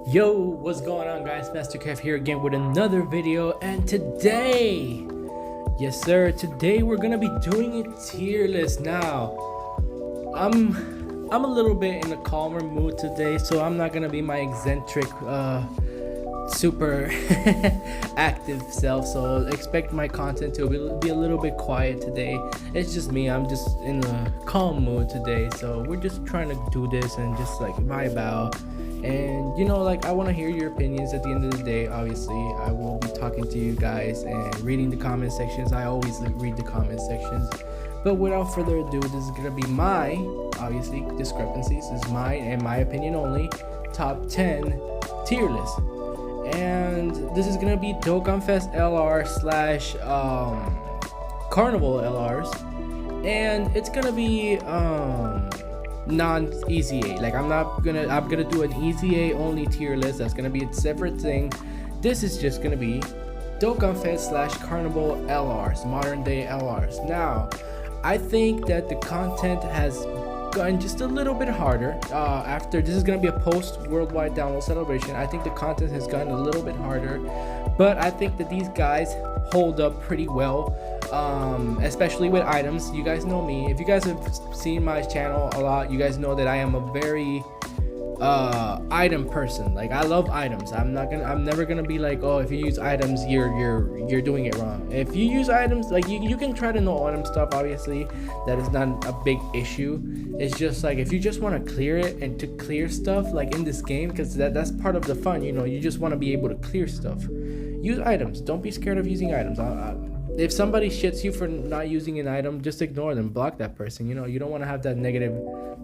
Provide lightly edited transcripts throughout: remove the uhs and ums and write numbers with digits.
Yo, what's going on, guys? Master Kev here again with another video, and today, yes sir, today we're gonna be doing a tier list. Now I'm a little bit in a calmer mood today, so I'm not gonna be my eccentric super active self, so expect my content to be a little bit quiet today. It's just me, I'm just in a calm mood today, so we're just trying to do this and just like vibe out. And I want to hear your opinions at the end of the day. Obviously, I will be talking to you guys and reading the comment sections. I always read the comment sections. But without further ado, this is gonna be my, obviously, discrepancies. This is mine and my opinion only, top 10 tier list. And this is gonna be Dokkanfest LR slash Carnival LRs, and it's gonna be non-easy A. Like I'm gonna do an easy A only tier list. That's gonna be a separate thing. This is just gonna be Dokkanfest slash Carnival LRs, modern day LRs. Now I think that the content has gotten just a little bit harder after this is going to be a post worldwide download celebration. I think the content has gotten a little bit harder, but I think that these guys hold up pretty well, especially with items. You guys know me. If you guys have seen my channel a lot, you guys know that I am a very item person. Like I love items. I'm never gonna be like, oh, if you use items you're doing it wrong. If you use items, like you can try to know item stuff, obviously that is not a big issue. It's just like if you just want to clear it and to clear stuff like in this game, because that's part of the fun, you just want to be able to clear stuff. Use items. Don't be scared of using items. If somebody shits you for not using an item, just ignore them, block that person. You don't want to have that negative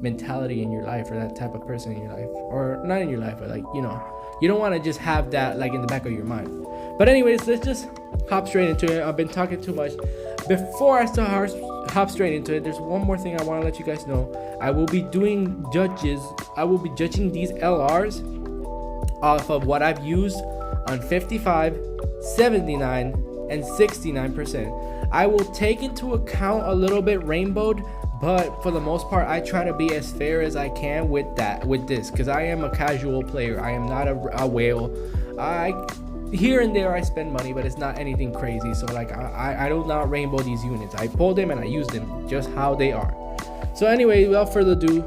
mentality in your life, or that type of person in your life, or not in your life, but like you don't want to just have that like in the back of your mind. But anyways, let's just hop straight into it. I've been talking too much. Before I start hop straight into it, there's one more thing I want to let you guys know. I will be judging these LRs off of what I've used on 55, 79, and 69%. I will take into account a little bit rainbowed, but for the most part I try to be as fair as I can with this, because I am a casual player. I am not a whale. Here and there I spend money, but it's not anything crazy. So like I do not rainbow these units. I pull them and I use them just how they are. So anyway, without further ado,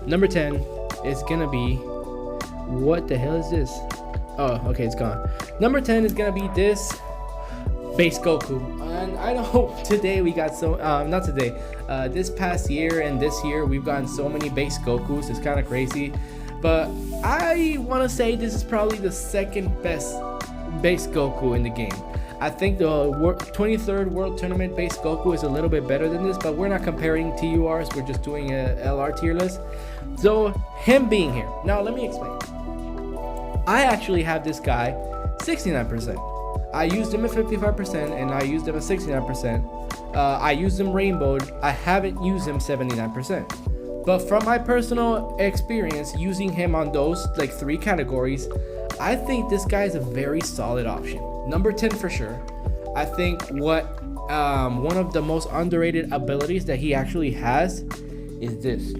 number 10 is gonna be, what the hell is this? Oh, okay, it's gone. Number 10 is gonna be this base Goku. And I know today we got not today, this past year and this year we've gotten so many base Gokus. It's kind of crazy, but I want to say this is probably the second best base Goku in the game. I think the 23rd World Tournament base Goku is a little bit better than this, but we're not comparing TURs. We're just doing a LR tier list. So him being here. Now let me explain. I actually have this guy 69%. I used him at 55% and I used him at 69%. I used him rainbowed. I haven't used him 79%. But from my personal experience using him on those like 3 categories, I think this guy is a very solid option. Number 10 for sure. I think one of the most underrated abilities that he actually has is this.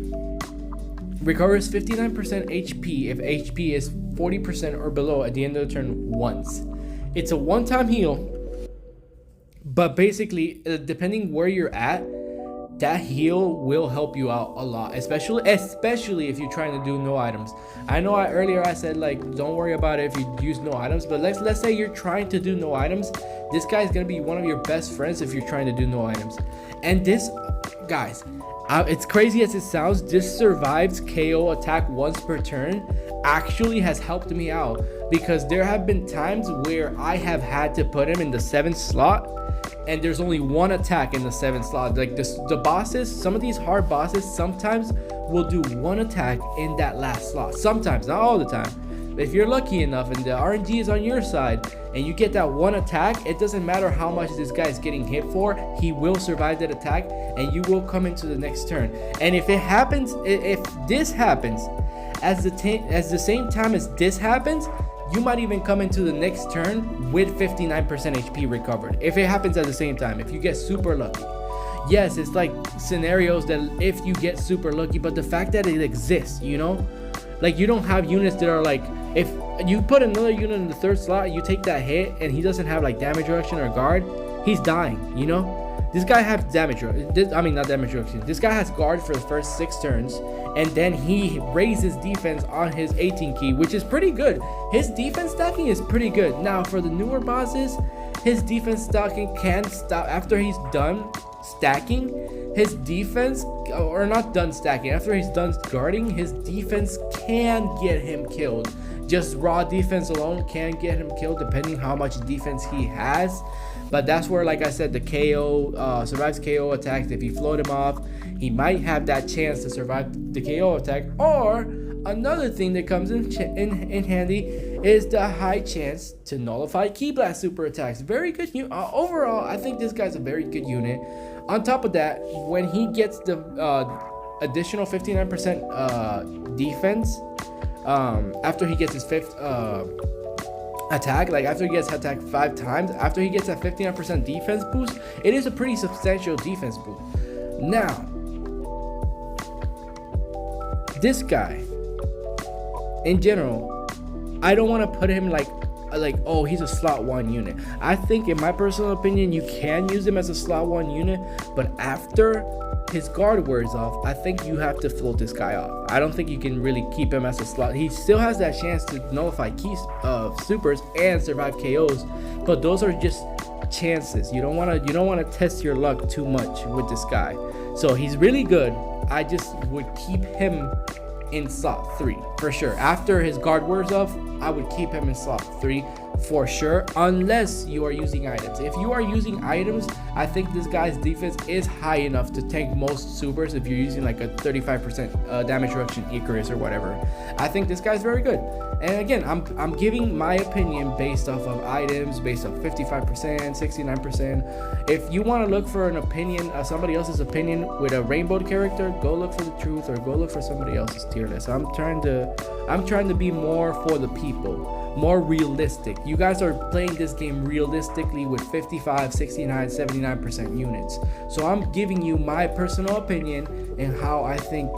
Recovers 59% HP if HP is 40% or below at the end of the turn once. It's a one-time heal, but basically, depending where you're at, that heal will help you out a lot, especially if you're trying to do no items. I know earlier I said like don't worry about it if you use no items, but let's say you're trying to do no items. This guy is gonna be one of your best friends if you're trying to do no items. And this, guys, it's crazy as it sounds, this survives KO attack once per turn actually has helped me out, because there have been times where I have had to put him in the 7th slot and there's only one attack in the 7th slot. Like the bosses, some of these hard bosses sometimes will do one attack in that last slot. Sometimes, not all the time. If you're lucky enough and the RNG is on your side and you get that one attack, it doesn't matter how much this guy is getting hit for, he will survive that attack and you will come into the next turn. And if this happens at the same time as this happens, you might even come into the next turn with 59% HP recovered. If it happens at the same time, if you get super lucky. Yes, it's like scenarios that if you get super lucky, but the fact that it exists, like you don't have units that are like If you put another unit in the third slot, you take that hit, and he doesn't have like damage reduction or guard, he's dying, you know? This guy has damage, not damage reduction. This guy has guard for the first 6 turns, and then he raises defense on his 18 key, which is pretty good. His defense stacking is pretty good. Now, for the newer bosses, his defense stacking can stop after he's done stacking. His defense, or not done stacking, after he's done guarding, his defense can get him killed. Just raw defense alone can get him killed, depending how much defense he has. But that's where, like I said, the KO survives KO attacks. If you float him off, he might have that chance to survive the KO attack. Or another thing that comes in handy is the high chance to nullify Ki Blast super attacks. Very good overall. I think this guy's a very good unit. On top of that, when he gets the additional 59% defense after he gets his 5th attack, like after he gets attacked 5 times, after he gets that 59% defense boost, it is a pretty substantial defense boost. Now, this guy in general, I don't want to put him like oh, he's a slot 1 unit. I think, in my personal opinion, you can use him as a slot 1 unit, but after his guard wears off, I think you have to float this guy off. I don't think you can really keep him as a slot. He still has that chance to nullify keys of supers and survive KOs, but those are just chances. You don't want to test your luck too much with this guy. So he's really good. I just would keep him in slot 3 for sure. After his guard wears off, I would keep him in slot 3 for sure, unless you are using items. If you are using items, I think this guy's defense is high enough to tank most supers. If you're using like a 35% damage reduction Icarus or whatever, I think this guy's very good. And again, I'm giving my opinion based off of items, based off 55%, 69%. If you want to look for an opinion, somebody else's opinion with a rainbow character, go look for the truth, or go look for somebody else's tier list. I'm trying to be more for the people, more realistic. You guys are playing this game realistically with 55, 69, 79% units. So I'm giving you my personal opinion and how I think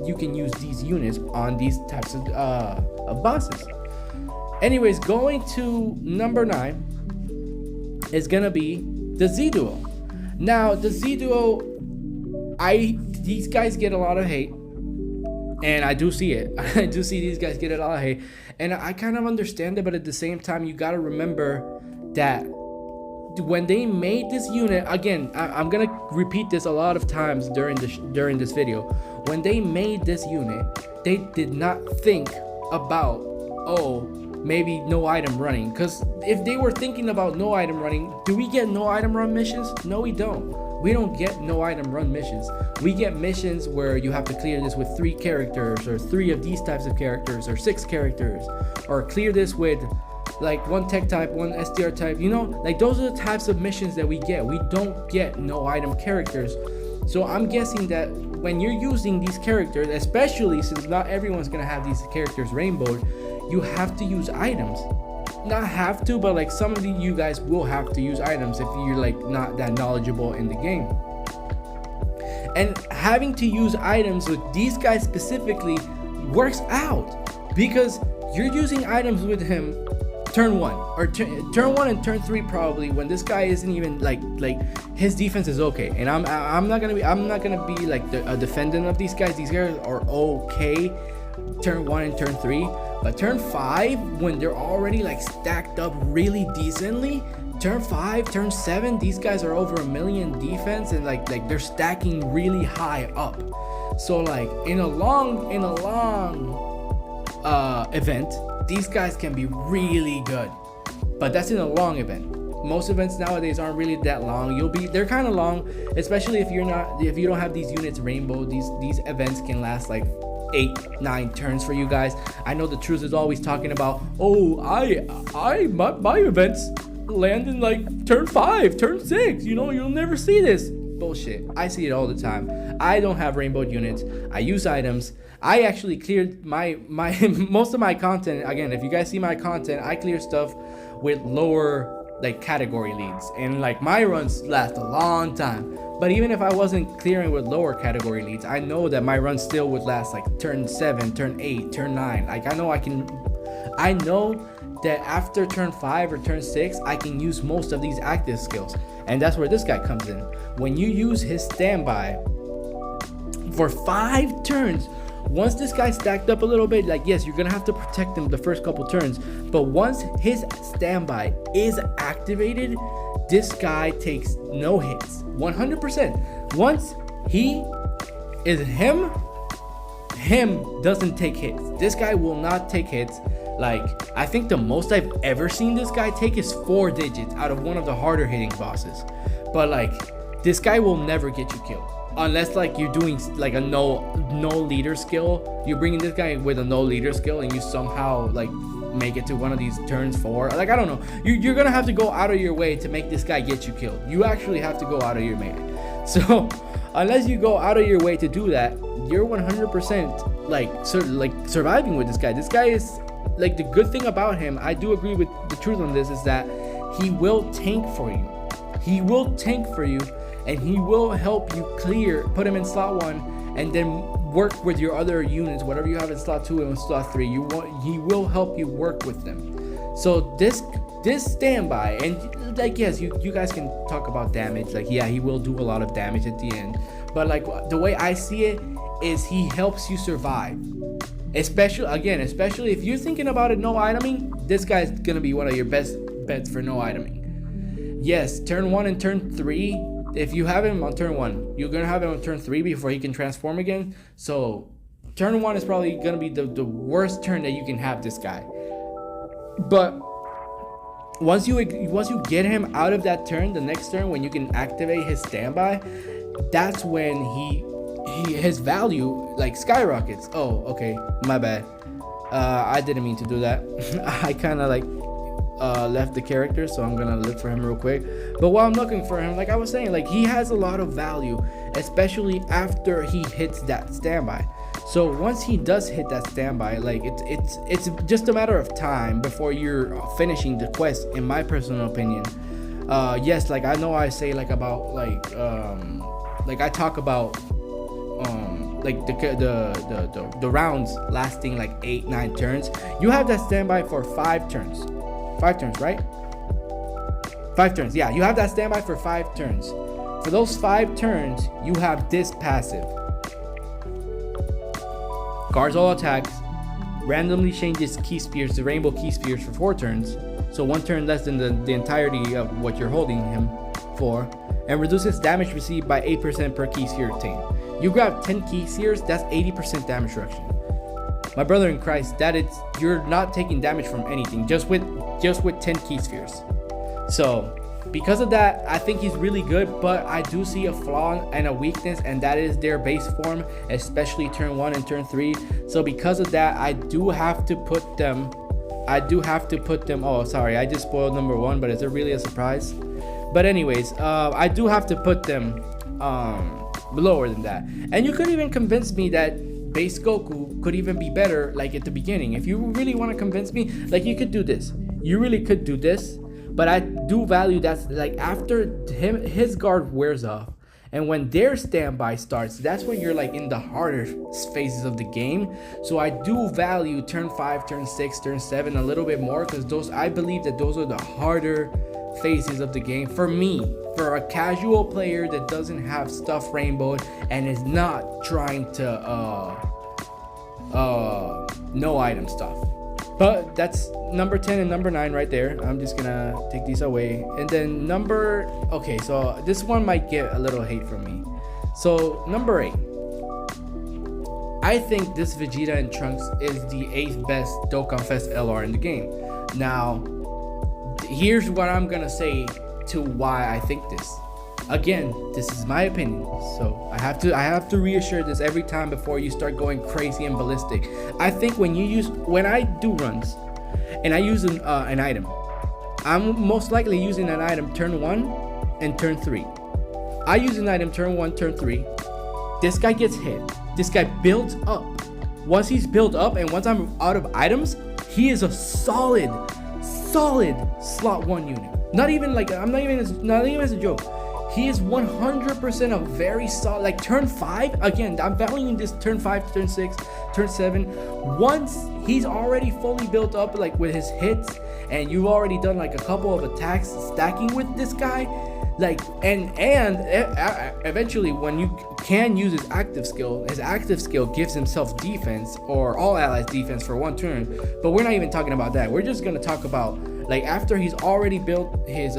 you can use these units on these types of bosses. Anyways, going to number 9 is gonna be the Z Duo. Now, the Z Duo, these guys get a lot of hate, and I do see it. I do see these guys get a lot of hate, and I kind of understand it, but at the same time, you gotta remember that when they made this unit, again, I'm gonna repeat this a lot of times during this video. When they made this unit, they did not think about, oh, maybe no item running. Because if they were thinking about no item running, do we get no item run missions? No, we don't. We don't get no item run missions. We get missions where you have to clear this with 3 characters, or 3 of these types of characters, or 6 characters, or clear this with like 1 tech type, 1 SDR type, you know, like those are the types of missions that we get. We don't get no item characters. So I'm guessing that when you're using these characters, especially since not everyone's gonna have these characters rainbowed, you have to use items. Not have to, but like some of you guys will have to use items if you're like not that knowledgeable in the game. And having to use items with these guys specifically works out, because you're using items with him turn 1 or turn 1 and turn 3 probably, when this guy isn't even like his defense is okay. And I'm not gonna be like a defendant of these guys. These guys are okay turn 1 and turn 3, but turn 5, when they're already like stacked up really decently, turn 5, turn 7, these guys are over 1 million defense, and like they're stacking really high up. So like in a long event, these guys can be really good, but that's in a long event. Most events nowadays aren't really that long. They're kind of long, especially if you don't have these units rainbow. These events can last like 8-9 turns for you guys. I know the truth is always talking about, oh, my events land in like turn 5, turn 6, you know, you'll never see this. Bullshit. I see it all the time. I don't have rainbowed units. I use items. I actually cleared my most of my content. Again, if you guys see my content, I clear stuff with lower like category leads, and like my runs last a long time. But even if I wasn't clearing with lower category leads, I know that my run still would last like turn 7, turn 8, turn 9. Like I know I know that after turn 5 or turn 6, I can use most of these active skills. And that's where this guy comes in. When you use his standby for 5 turns, once this guy stacked up a little bit, like, yes, you're gonna have to protect him the first couple turns, but once his standby is activated, this guy takes no hits, 100%. Once he is him doesn't take hits. This guy will not take hits. Like, I think the most I've ever seen this guy take is 4 digits out of one of the harder hitting bosses. But like, this guy will never get you killed. Unless like you're doing like a no leader skill. You're bringing this guy with a no leader skill and you somehow like make it to one of these turns 4. Like, I don't know. You're gonna have to go out of your way to make this guy get you killed. You actually have to go out of your way. So unless you go out of your way to do that, you're 100% like surviving with this guy. This guy is like, the good thing about him, I do agree with the truth on this, is that he will tank for you. He will tank for you, and he will help you clear, put him in slot 1, and then work with your other units, whatever you have in slot 2 and slot 3. He will help you work with them. So this standby, and like, yes, you guys can talk about damage. Like, yeah, he will do a lot of damage at the end, but like, the way I see it is he helps you survive. Especially if you're thinking about it, no iteming, this guy's gonna be one of your best bets for no iteming. Yes, turn 1 and turn 3, if you have him on turn 1, you're gonna have him on turn 3 before he can transform again. So turn 1 is probably gonna be the worst turn that you can have this guy. But once you get him out of that turn, the next turn when you can activate his standby, that's when his value like skyrockets. Oh, okay, my bad. I didn't mean to do that. I kind of like left the character, so I'm gonna look for him real quick. But while I'm looking for him, like I was saying, like, he has a lot of value, especially after he hits that standby. So once he does hit that standby, like, it's just a matter of time before you're finishing the quest, in my personal opinion. Yes, like, I know I say like about like I talk about like the rounds lasting like 8-9 turns. You have that standby for 5 turns. 5 turns, right? 5 turns. Yeah, you have that standby for 5 turns. For those 5 turns, you have this passive. Guards all attacks. Randomly changes key spears to rainbow key spears for 4 turns. So 1 turn less than the entirety of what you're holding him for. And reduces damage received by 8% per key sphere obtained. You grab 10 key spheres, that's 80% damage reduction. My brother in Christ, you're not taking damage from anything, just with 10 key spheres. So because of that, I think he's really good, but I do see a flaw and a weakness, and that is their base form, especially turn 1 and turn 3. So because of that, I do have to put them. Oh, sorry, I just spoiled number 1, but is it really a surprise? But anyways, I do have to put them lower than that. And you could even convince me that base Goku could even be better, like at the beginning. If you really want to convince me, like, you could do this. You really could do this. But I do value that, like, after his guard wears off, and when their standby starts, that's when you're like in the harder phases of the game. So I do value turn 5, turn 6, turn 7 a little bit more, because I believe that those are the harder phases of the game for me, for a casual player that doesn't have stuff rainbowed and is not trying to no item stuff. But that's number 10 and number 9 right there. I'm just gonna take these away. And then okay, so this one might get a little hate from me. So number 8, I think this Vegeta and Trunks is the 8th best Dokkanfest LR in the game. Now, here's what I'm gonna say to why I think this. Again, this is my opinion, so I have to reassure this every time before you start going crazy and ballistic. I think when I do runs and I use an item, I'm most likely using an item turn 1 and turn 3. I use an item turn 1, turn 3. This guy gets hit. This guy builds up. Once he's built up and once I'm out of items, he is a solid slot 1 unit. Not even as a joke. He is 100% a very solid, like turn 5, again, I'm valuing this turn 5, turn 6, turn 7. Once he's already fully built up, like with his hits, and you've already done like a couple of attacks stacking with this guy, like, and eventually when you can use his active skill gives himself defense, or all allies defense for 1 turn. But we're not even talking about that. We're just gonna talk about, like, after he's already built his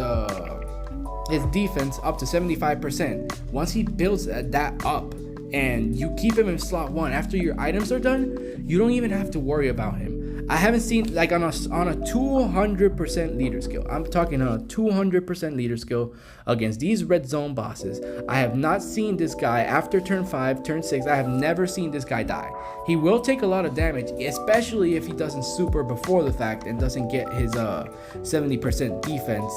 defense up to 75%. Once he builds that up and you keep him in slot 1 after your items are done, you don't even have to worry about him. I haven't seen, like, on a 200% leader skill, I'm talking on a 200% leader skill against these red zone bosses, I have not seen this guy after turn 5, turn 6, I have never seen this guy die. He will take a lot of damage, especially if he doesn't super before the fact and doesn't get his 70% defense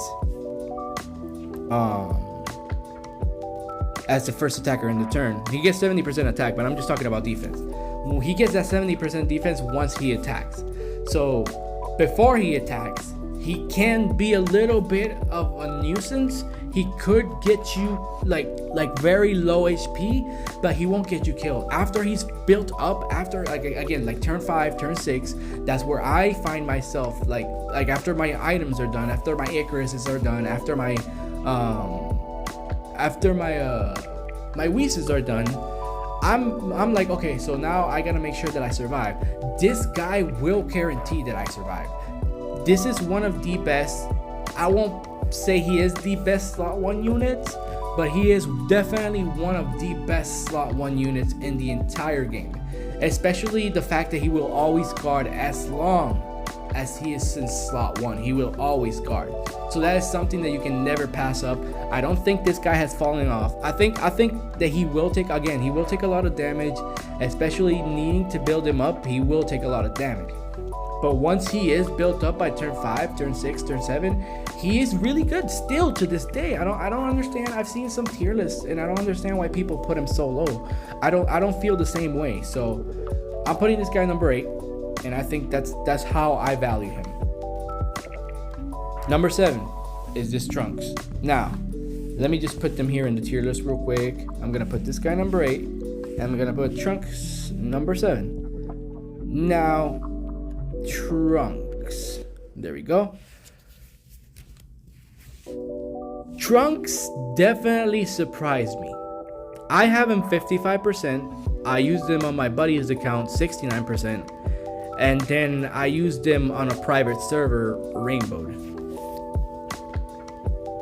as the first attacker in the turn. He gets 70% attack, but I'm just talking about defense. He gets that 70% defense once he attacks. So before he attacks, he can be a little bit of a nuisance. He could get you like very low HP, but he won't get you killed. After he's built up, after, like, again, like turn 5, turn 6, that's where I find myself, like after my items are done, after my Icaruses are done, after my my Whis are done, I'm like, okay, so now I gotta make sure that I survive. This guy will guarantee that I survive. This is one of the best, I won't say he is the best slot 1 units, but he is definitely one of the best slot 1 units in the entire game. Especially the fact that he will always guard as long as he is in slot 1. He will always guard. So that is something that you can never pass up. I don't think this guy has fallen off. I think that he will take a lot of damage, especially needing to build him up. He will take a lot of damage. But once he is built up by turn 5, turn 6, turn 7, he is really good still to this day. I don't understand. I've seen some tier lists and I don't understand why people put him so low. I don't feel the same way. So I'm putting this guy number 8, and I think that's how I value him. Number 7 is this Trunks. Now, let me just put them here in the tier list real quick. I'm gonna put this guy number 8, and I'm gonna put Trunks number 7. Now, Trunks. There we go. Trunks definitely surprised me. I have him 55%. I used him on my buddy's account 69%. And then I used him on a private server, Rainbowed.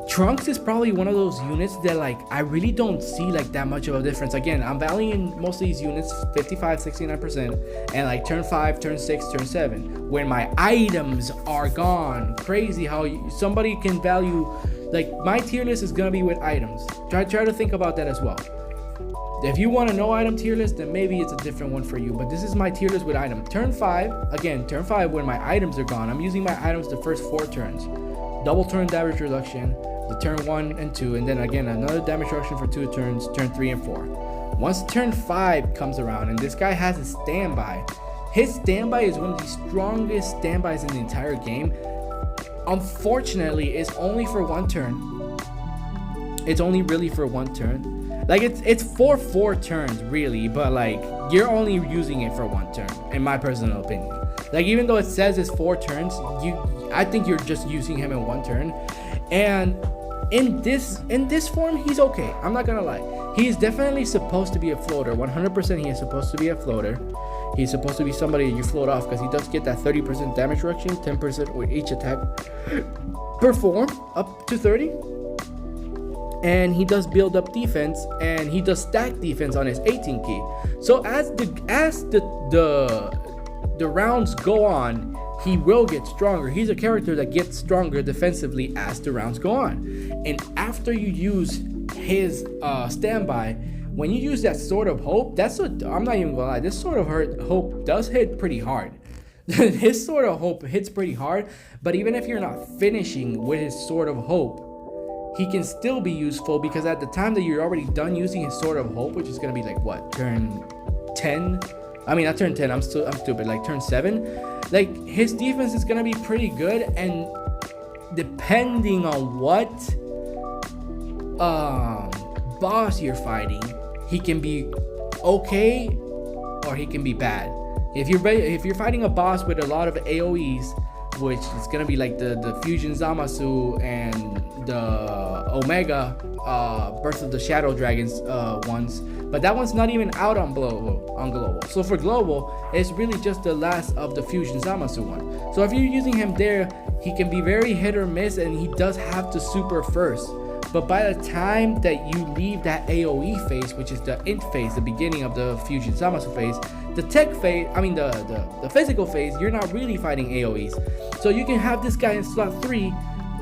Trunks is probably one of those units that, like, I really don't see like that much of a difference. Again, I'm valuing most of these units 55, 69%, and like turn 5, turn 6, turn 7. When my items are gone, crazy how somebody can value, like, my tier list is gonna be with items. Try to think about that as well. If you want to know item tier list, then maybe it's a different one for you. But this is my tier list with item. Turn 5, again, turn 5 when my items are gone. I'm using my items the first 4 turns. Double turn damage reduction, the turn 1 and 2, and then again another damage reduction for 2 turns, turn 3 and 4. Once turn 5 comes around and this guy has a standby, his standby is one of the strongest standbys in the entire game. Unfortunately, it's only for 1 turn. It's only really for 1 turn. Like, it's for 4 turns really, but like you're only using it for 1 turn in my personal opinion. Like, even though it says it's 4 turns, I think you're just using him in 1 turn. And in this form, he's okay. I'm not gonna lie. He's definitely supposed to be a floater. 100% he is supposed to be a floater. He's supposed to be somebody you float off because he does get that 30% damage reduction, 10% with each attack perform up to 30. And he does build up defense, and he does stack defense on his 18 key. So as the rounds go on, he will get stronger. He's a character that gets stronger defensively as the rounds go on. And after you use his standby, when you use that Sword of Hope, I'm not even gonna lie, this Sword of Hope does hit pretty hard. His Sword of Hope hits pretty hard, but even if you're not finishing with his Sword of Hope, he can still be useful, because at the time that you're already done using his Sword of Hope, which is gonna be like what, turn 10? I mean, not turn 10, I'm stupid, like turn 7. Like, his defense is gonna be pretty good, and depending on what boss you're fighting, he can be okay or he can be bad. If you're fighting a boss with a lot of AoEs, which is gonna be like the Fusion Zamasu and the Omega Birth of the Shadow Dragons ones, but that one's not even out on global. So for global, it's really just the last of the Fusion Zamasu one. So if you're using him there, he can be very hit or miss, and he does have to super first. But by the time that you leave that AoE phase, which is the int phase, the beginning of the Fusion Zamasu phase, the tech phase, the physical phase, you're not really fighting AoEs. So you can have this guy in slot 3,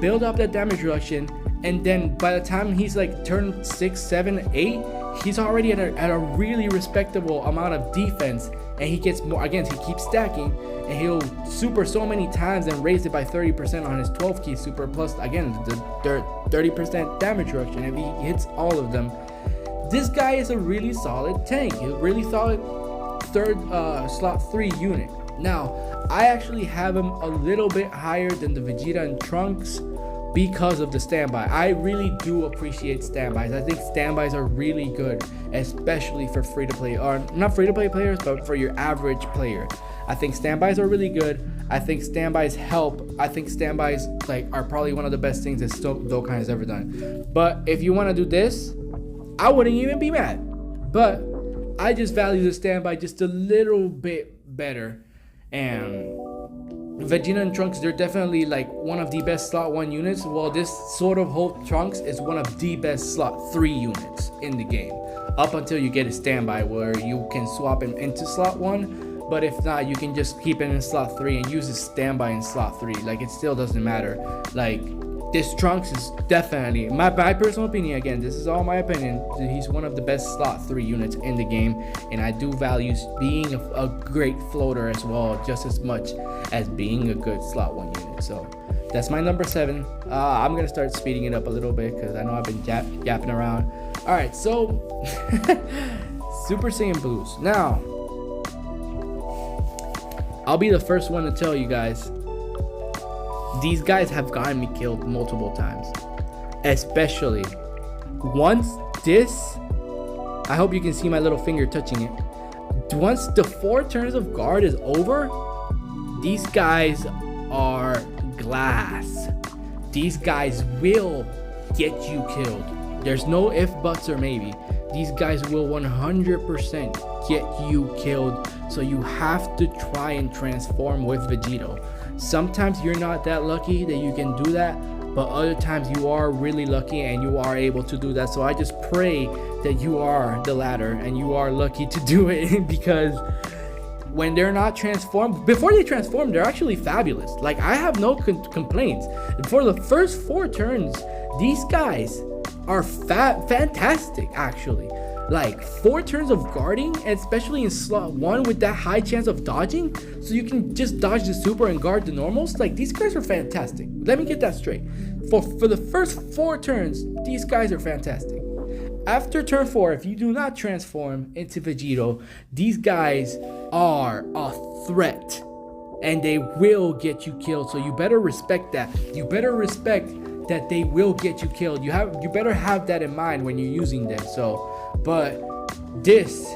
build up that damage reduction, and then by the time he's like turn 6, 7, 8, he's already at a really respectable amount of defense, and he gets more, again, he keeps stacking, and he'll super so many times and raise it by 30% on his 12 key super, plus again the 30% damage reduction if he hits all of them. This guy is a really solid tank, a really solid slot 3 unit. Now I actually have him a little bit higher than the Vegeta and Trunks because of the standby. I really do appreciate standbys. I think standbys are really good, especially for free-to-play, or not free-to-play players, but for your average player. I think standbys are really good. I think standbys help. I think standbys are probably one of the best things that Dokkan has ever done. But if you want to do this, I wouldn't even be mad. But I just value the standby just a little bit better. And Vegeta and Trunks, they're definitely like one of the best slot 1 units. Well, this sort of whole Trunks is one of the best slot 3 units in the game, up until you get a standby where you can swap him into slot 1. But if not, you can just keep it in slot 3 and use his standby in slot 3. Like, it still doesn't matter. Like, this Trunks is definitely, my personal opinion, again, this is all my opinion, he's one of the best slot 3 units in the game, and I do value being a great floater as well, just as much as being a good slot 1 unit. So that's my number 7. I'm gonna start speeding it up a little bit because I know I've been yapping around. All right, so Super Saiyan Blues. Now I'll be the first one to tell you guys, these guys have gotten me killed multiple times. Especially once this, I hope you can see my little finger touching it. Once the 4 turns of guard is over, these guys are glass. These guys will get you killed. There's no if, buts, or maybe. These guys will 100% get you killed. So you have to try and transform with Vegeta. Sometimes you're not that lucky that you can do that, but other times you are really lucky and you are able to do that. So I just pray that you are the latter and you are lucky to do it, because when they're not transformed, before they transform, they're actually fabulous. Like, I have no complaints. For the first 4 turns, these guys are fantastic, actually. Like, 4 turns of guarding, especially in slot 1 with that high chance of dodging, so you can just dodge the super and guard the normals. Like, these guys are fantastic. Let me get that straight. For the first 4 turns, these guys are fantastic. After turn 4, if you do not transform into Vegeta, these guys are a threat and they will get you killed. So you better respect that. You better respect that they will get you killed. You better have that in mind when you're using them. But this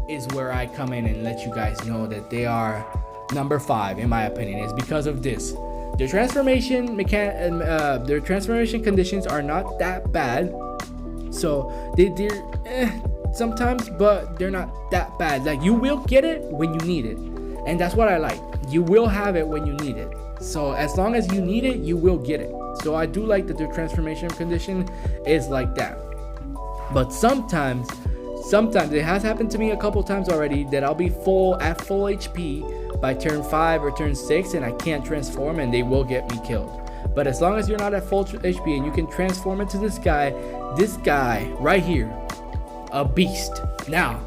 is where I come in and let you guys know that they are number 5 in my opinion. Is because of this. Their transformation their transformation conditions are not that bad. So they're sometimes, but they're not that bad. Like, you will get it when you need it, and that's what I like. You will have it when you need it. So as long as you need it, you will get it. So I do like that their transformation condition is like that. But sometimes it has happened to me a couple times already that I'll be at full HP by turn 5 or turn 6 and I can't transform, and they will get me killed. But as long as you're not at full HP and you can transform into this guy right here, a beast. Now,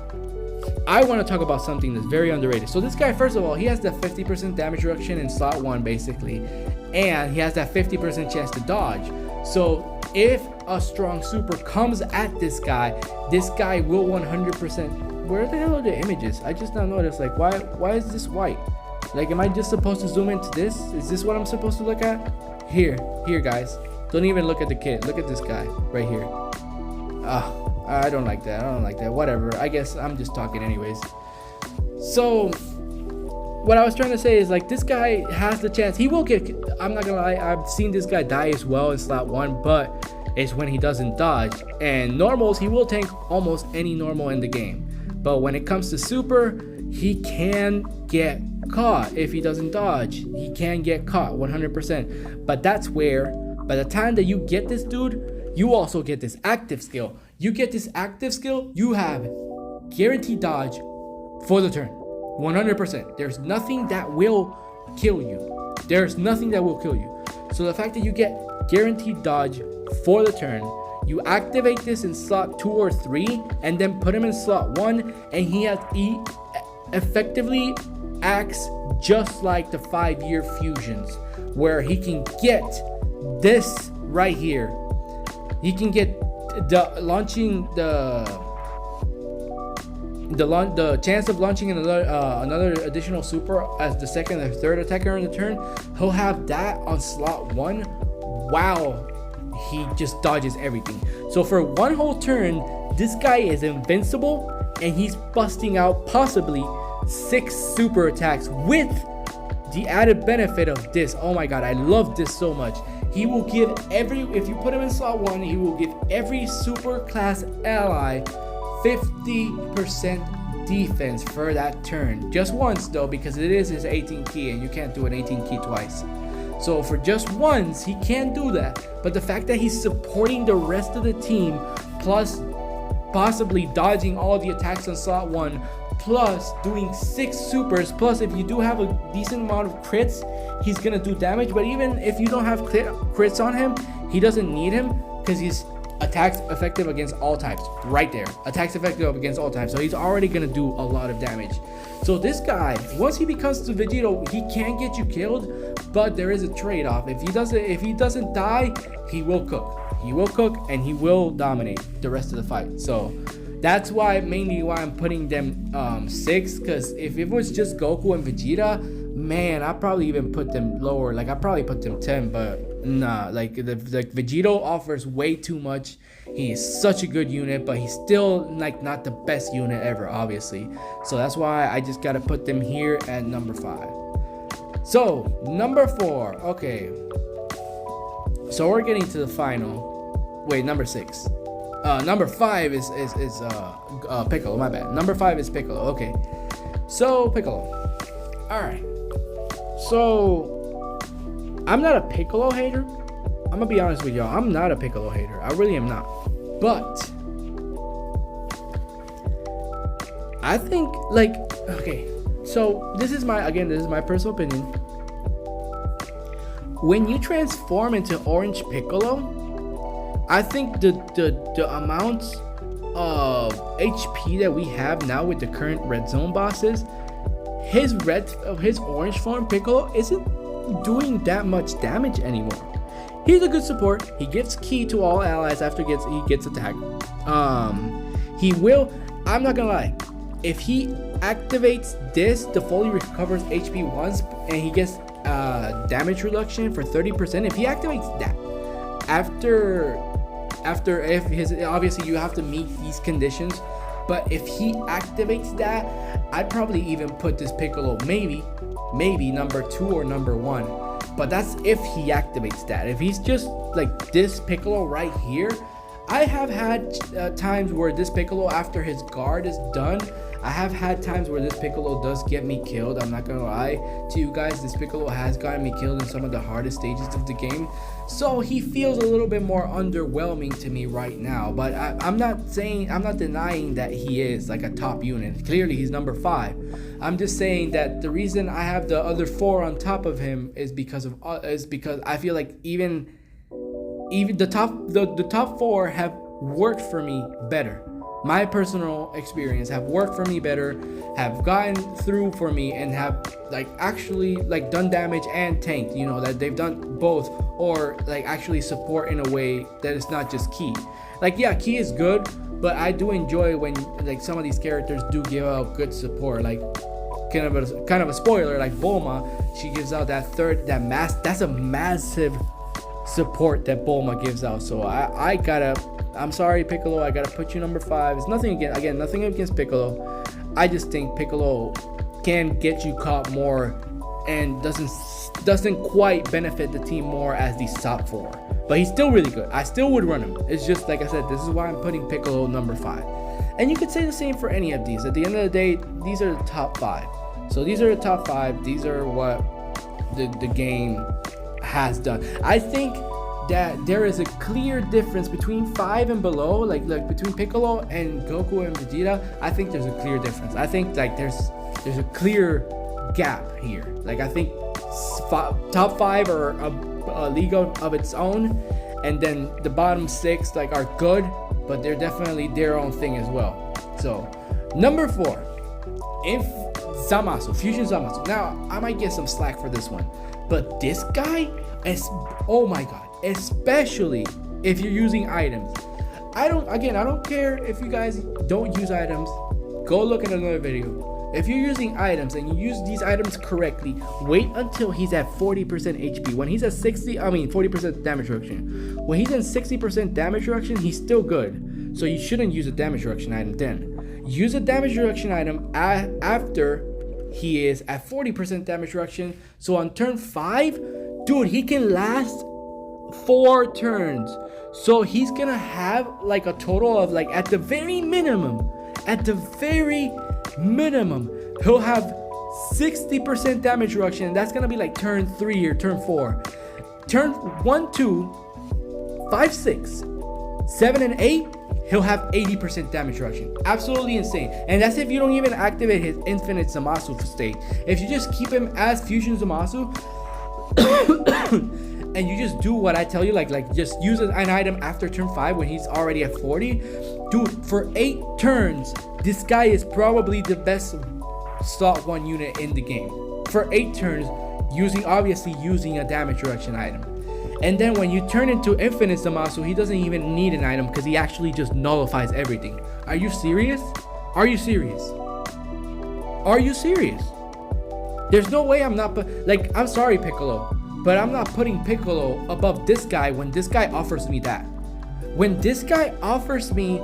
I want to talk about something that's very underrated. So this guy, first of all, he has that 50% damage reduction in slot 1 basically, and he has that 50% chance to dodge. So if a strong super comes at this guy will 100%. Where the hell are the images? I just now noticed, like, why is this white? Like, am I just supposed to zoom into this? Is this what I'm supposed to look at? Here guys, don't even look at the kid. Look at this guy right here. I don't like that. Whatever. I guess I'm just talking anyways. So what I was trying to say is, like, this guy has the chance. He will get, I'm not gonna lie, I've seen this guy die as well in slot 1, but it's when he doesn't dodge. And normals, he will tank almost any normal in the game. But when it comes to super, he can get caught if he doesn't dodge. He can get caught 100%. But that's where, by the time that you get this dude, you also get this active skill. You get this active skill, you have guaranteed dodge for the turn. 100%. There's nothing that will kill you. There's nothing that will kill you. So the fact that you get guaranteed dodge for the turn, you activate this in slot 2 or 3 and then put him in slot 1, and he effectively acts just like the 5-year fusions, where he can get this right here. He can get the chance of launching another additional super as the second or third attacker in the turn. He'll have that on slot 1 while he just dodges everything. So for one whole turn, this guy is invincible, and he's busting out possibly 6 super attacks with the added benefit of this. Oh my god, I love this so much. He will give if you put him in slot 1, he will give every super class ally 50% defense for that turn. Just once though, because it is his 18 key and you can't do an 18 key twice. So for just once, he can do that. But the fact that he's supporting the rest of the team, plus possibly dodging all the attacks on slot 1, plus doing 6 supers, plus if you do have a decent amount of crits, he's gonna do damage. But even if you don't have crits on him, he doesn't need him, because he's attacks effective against all types. Right there, attacks effective against all types. So he's already gonna do a lot of damage. So this guy, once he becomes the Vegeta, he can get you killed, but there is a trade-off. If he doesn't die, he will cook. He will cook and he will dominate the rest of the fight. So that's mainly why I'm putting them 6, because if it was just Goku and Vegeta, man, I'd probably even put them lower. Like, I'd probably put them 10, but nah, like the Vegeta offers way too much. He is such a good unit, but he's still like not the best unit ever, obviously. So that's why I just gotta put them here at number 5. So number 4, okay. So we're getting to the final. Wait, number 6. Number 5 is Piccolo. My bad. Number 5 is Piccolo. Okay. So Piccolo. All right. So I'm not a Piccolo hater. I'm gonna be honest with y'all. I'm not a Piccolo hater. I really am not. But I think, like, okay. So this is my personal opinion. When you transform into Orange Piccolo, I think the amount of HP that we have now with the current red zone bosses, his orange form Piccolo isn't doing that much damage anymore. He's a good support. He gives ki to all allies after he gets attacked. He will, I'm not gonna lie, if he activates this, the fully recovers HP once, and he gets damage reduction for 30%. If he activates that after obviously you have to meet these conditions, but if he activates that, I'd probably even put this Piccolo maybe number 2 or number 1. But that's if he activates that. If he's just like this Piccolo right here, I have had times where this Piccolo, after his guard is done, I have had times where this Piccolo does get me killed. I'm not gonna lie to you guys, this Piccolo has gotten me killed in some of the hardest stages of the game. So he feels a little bit more underwhelming to me right now. But I'm not denying that he is like a top unit. Clearly he's number 5. I'm just saying that the reason I have the other 4 on top of him is because I feel like even the top 4 have worked for me better. My personal experience have worked for me better, have gotten through for me, and have like actually like done damage and tanked, you know, that they've done both, or like actually support in a way that it's not just ki. Like, yeah, ki is good, but I do enjoy when like some of these characters do give out good support. Like kind of a spoiler, like Bulma, she gives out that's a massive support that Bulma gives out. So I gotta I'm sorry, Piccolo, I gotta put you number 5. It's nothing nothing against Piccolo. I just think Piccolo can get you caught more and doesn't quite benefit the team more as the top 4. But he's still really good. I still would run him. It's just like I said, this is why I'm putting Piccolo number 5. And you could say the same for any of these. At the end of the day, these are the top 5. So these are the top 5. These are what the game has done. I think that there is a clear difference between 5 and below, like between Piccolo and Goku and Vegeta. I think there's a clear difference. I think like there's a clear gap here. Like I think top 5 are a league of its own, and then the bottom 6 like are good, but they're definitely their own thing as well. So number 4, if Zamasu, Fusion Zamasu. Now I might get some slack for this one, but this guy is, oh my god, especially if you're using items. I don't care if you guys don't use items. Go look at another video. If you're using items and you use these items correctly, wait until he's at 40% HP. When he's at 40% damage reduction. When he's at 60% damage reduction, he's still good. So you shouldn't use a damage reduction item then. Use a damage reduction item after he is at 40% damage reduction. So on turn 5, dude, he can last 4 turns. So he's gonna have like a total of like at the very minimum, he'll have 60% damage reduction, and that's gonna be like turn 3 or turn 4. Turn 1, 2, 5, 6, 7, and 8, he'll have 80% damage reduction. Absolutely insane. And that's if you don't even activate his infinite Zamasu state. If you just keep him as Fusion Zamasu and you just do what I tell you, like just use an item after turn 5 when he's already at 40, dude, for 8 turns, this guy is probably the best slot 1 unit in the game. For 8 turns, using a damage reduction item. And then when you turn into infinite Zamasu, he doesn't even need an item because he actually just nullifies everything. Are you serious? Are you serious? Are you serious? There's no way I'm not, I'm sorry, Piccolo, but I'm not putting Piccolo above this guy when this guy offers me that. When this guy offers me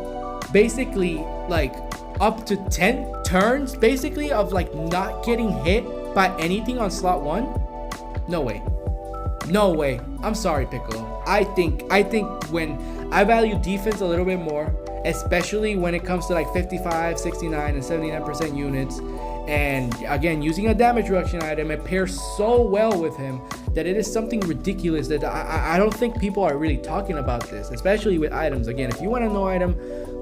basically like up to 10 turns basically of like not getting hit by anything on slot 1, no way. No way. I'm sorry, Piccolo. I think when I value defense a little bit more, especially when it comes to like 55, 69, and 79% units, and again, using a damage reduction item, it pairs so well with him that it is something ridiculous that I don't think people are really talking about this, especially with items. Again, if you want to know item,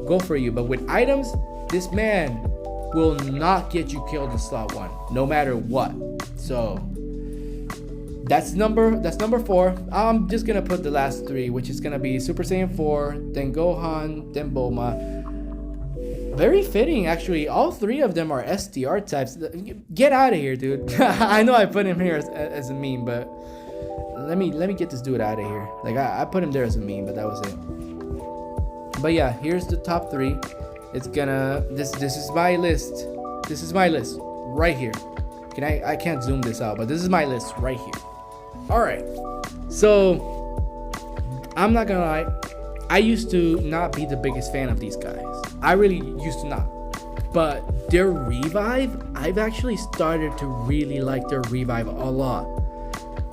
go for you. But with items, this man will not get you killed in slot 1, no matter what. So that's number 4. I'm just gonna put the last 3, which is gonna be Super Saiyan 4, then Gohan, then Bulma. Very fitting, actually. All 3 of them are STR types. Get out of here, dude. I know I put him here as a meme, but let me get this dude out of here. Like I put him there as a meme, but that was it. But yeah, here's the top 3. It's gonna this is my list. This is my list right here. I can't zoom this out, but this is my list right here. Alright, so I'm not gonna lie, I used to not be the biggest fan of these guys. I really used to not. But their revive, I've actually started to really like their revive a lot.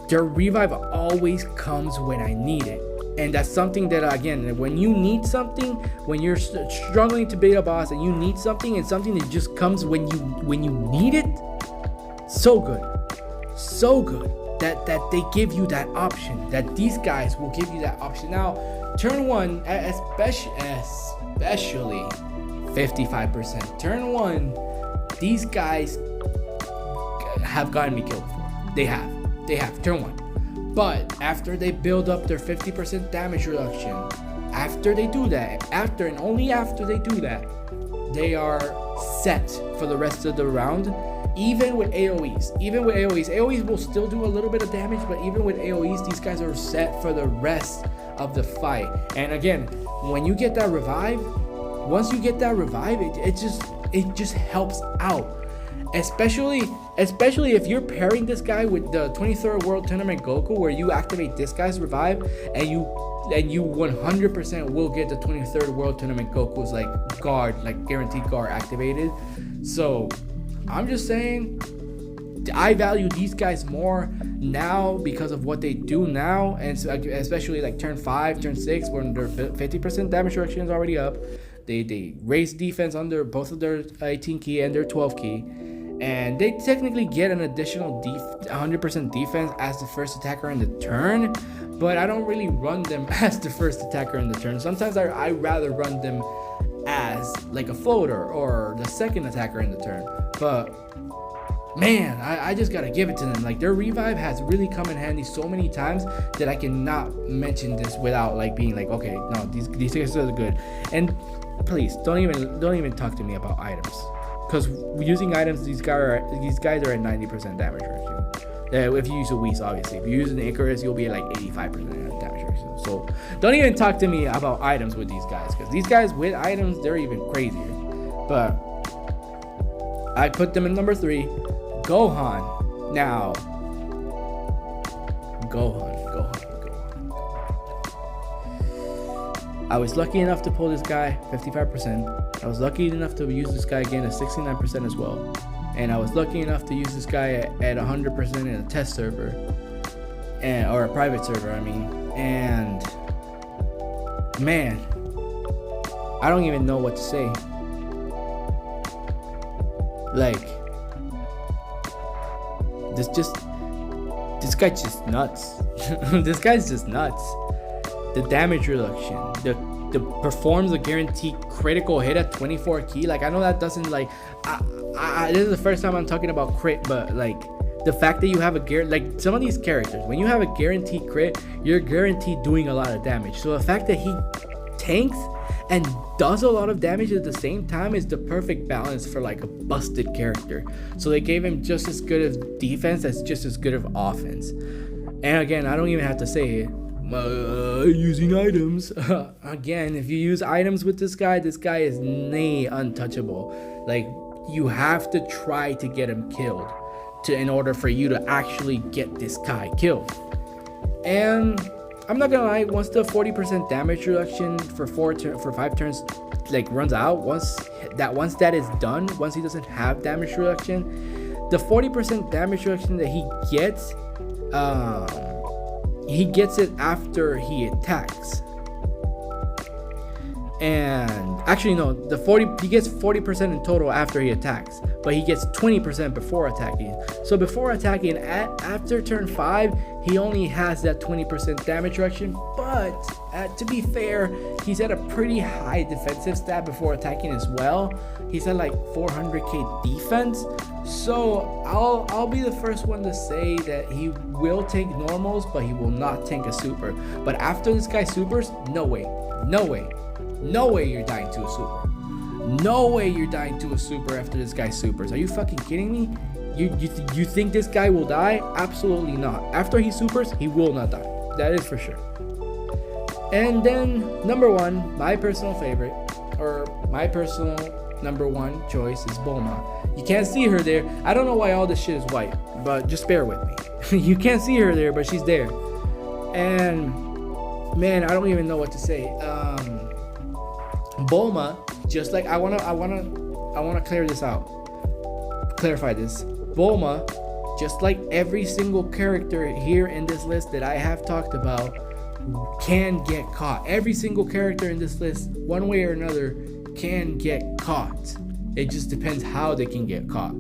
Their revive always comes when I need it. And that's something that, again, when you need something, when you're struggling to beat a boss and you need something, and something that just comes when you need it, so good that they give you that option, that these guys will give you that option. Now turn 1, especially 55%, turn 1, these guys have gotten me killed before. They have turn 1. But after they build up their 50% damage reduction, after they do that, and only after they do that, they are set for the rest of the round. Even with AoEs, AoEs will still do a little bit of damage, but even with AoEs, these guys are set for the rest of the fight. And again, when you get that revive, once you get that revive, it just helps out. Especially if you're pairing this guy with the 23rd World Tournament Goku, where you activate this guy's revive and you and you 100% will get the 23rd World Tournament Goku's like guard, like guaranteed guard activated. So I'm just saying, I value these guys more now because of what they do now, and especially like turn 5, turn 6, when their 50% damage reduction is already up. They raise defense under both of their 18 key and their 12 key, and they technically get an additional 100% defense as the first attacker in the turn, but I don't really run them as the first attacker in the turn. Sometimes I rather run them as like a floater or the second attacker in the turn. But man, I just gotta give it to them. Like, their revive has really come in handy so many times that I cannot mention this without like being like, okay, no, these guys are good. And please don't even talk to me about items, because using items, these guys are at 90% damage reduction. If you use a Whis, obviously. If you use an Icarus, you'll be at like 85% damage reduction. So don't even talk to me about items with these guys, because these guys with items, they're even crazier. But I put them in number 3. Gohan. Now, Gohan. I was lucky enough to pull this guy 55%. I was lucky enough to use this guy again at 69% as well. And I was lucky enough to use this guy at 100% in a test server, or a private server, I mean. And man, I don't even know what to say. Like, this guy's just nuts. This guy's just nuts. The damage reduction, the performs a guaranteed critical hit at 24 key. Like, I know that doesn't like, this is the first time I'm talking about crit, but like the fact that you have a like some of these characters, when you have a guaranteed crit, you're guaranteed doing a lot of damage. So the fact that he tanks and does a lot of damage at the same time is the perfect balance for like a busted character. So they gave him just as good of defense as just as good of offense. And again, I don't even have to say it. Using items. Again, if you use items with this guy is nay untouchable. Like, you have to try to get him killed in order for you to actually get this guy killed. And I'm not gonna lie, once the 40% damage reduction for 5 turns like runs out, once that is done, once he doesn't have damage reduction, the 40% damage reduction that he gets it after he attacks. And actually no, he gets 40% in total after he attacks, but he gets 20% before attacking. So before attacking, after turn 5, he only has that 20% damage reduction. But to be fair, he's at a pretty high defensive stat before attacking as well. He's at like 400k defense. So I'll be the first one to say that he will take normals, but he will not tank a super. But after this guy supers, no way you're dying to a super. No way you're dying to a super after this guy supers. Are you fucking kidding me? You think this guy will die? Absolutely not. After he supers, he will not die. That is for sure. And then number 1, my personal favorite, or my personal number 1 choice is Bulma. You can't see her there. I don't know why all this shit is white, but just bear with me. You can't see her there, but she's there. And man, I don't even know what to say. Bulma, just like I wanna clarify this. Bulma, just like every single character here in this list that I have talked about, can get caught. Every single character in this list, one way or another, can get caught. It just depends how they can get caught.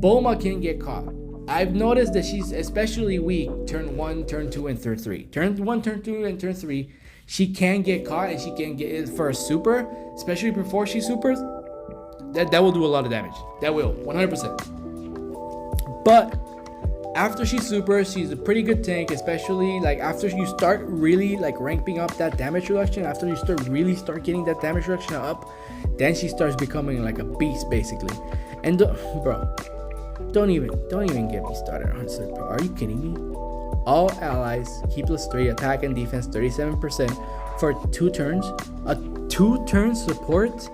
Bulma can get caught. I've noticed that she's especially weak turn 1, turn 2, and turn 3. Turn 1, turn 2, and turn 3, she can get caught, and she can get it for a super, especially before she supers. That will do a lot of damage. That will, 100%. But after she supers, she's a pretty good tank, especially like after you start really like ramping up that damage reduction. After you start getting that damage reduction up, then she starts becoming like a beast basically. And bro, don't even get me started on Super. Are you kidding me? All allies keep +3 attack and defense 37% for 2 turns. A 2-turn support.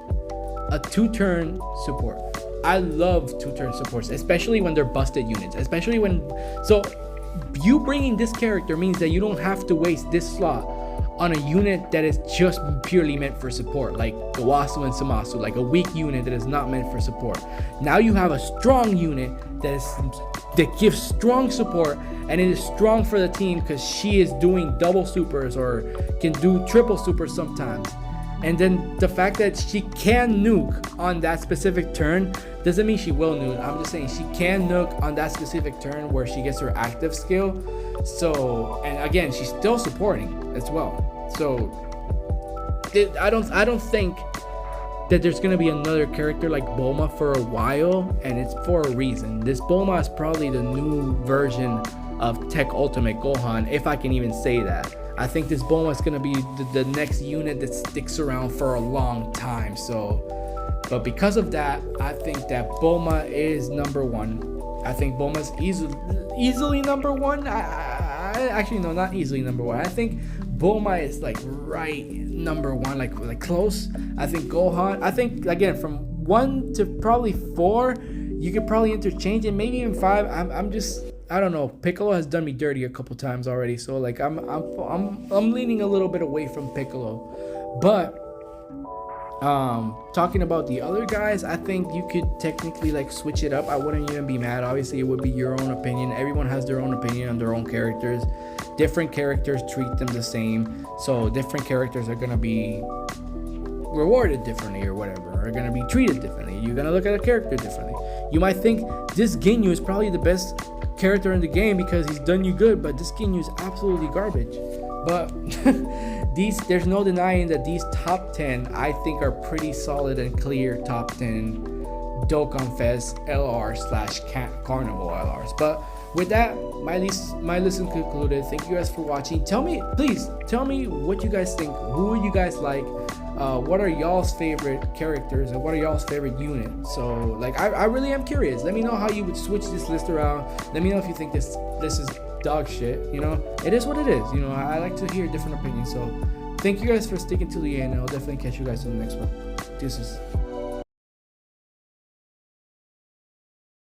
I love 2-turn supports, especially when they're busted units. So you bringing this character means that you don't have to waste this slot on a unit that is just purely meant for support, like Gowasu and Zamasu, like a weak unit that is not meant for support. Now you have a strong unit that gives strong support, and it is strong for the team because she is doing double supers or can do triple supers sometimes. And then the fact that she can nuke on that specific turn doesn't mean she will nuke. I'm just saying she can nuke on that specific turn where she gets her active skill. So, and again, she's still supporting as well. So I don't think that there's gonna be another character like Bulma for a while, and it's for a reason. This Bulma is probably the new version of Tech Ultimate Gohan, if I can even say that. I think this Bulma is gonna be the next unit that sticks around for a long time. So, but because of that, I think that Bulma is number one. I think Bulma's easily number one. I actually, no, not easily number one. I think Bulma is like right number one, like close. I think Gohan, I think again from 1 to probably 4, you could probably interchange it, maybe even 5. I don't know. Piccolo has done me dirty a couple times already, so like I'm leaning a little bit away from Piccolo. But talking about the other guys, I think you could technically like switch it up. I wouldn't even be mad. Obviously, it would be your own opinion. Everyone has their own opinion on their own characters. Different characters treat them the same, so different characters are gonna be rewarded differently or whatever, are gonna be treated differently. You're gonna look at a character differently. You might think this Ginyu is probably the best character in the game because he's done you good, but this Ginyu is absolutely garbage. But there's no denying that these top 10 I think are pretty solid and clear top 10 Dokkanfest LR / Carnival LRs. But with that, my listen concluded. Thank you guys for watching. Please tell me what you guys think. Who you guys like? What are y'all's favorite characters and what are y'all's favorite units? So like I really am curious. Let me know how you would switch this list around. Let me know if you think this is dog shit. You know, it is what it is. You know, I like to hear different opinions. So thank you guys for sticking to the end, and I'll definitely catch you guys in the next one. Deuces.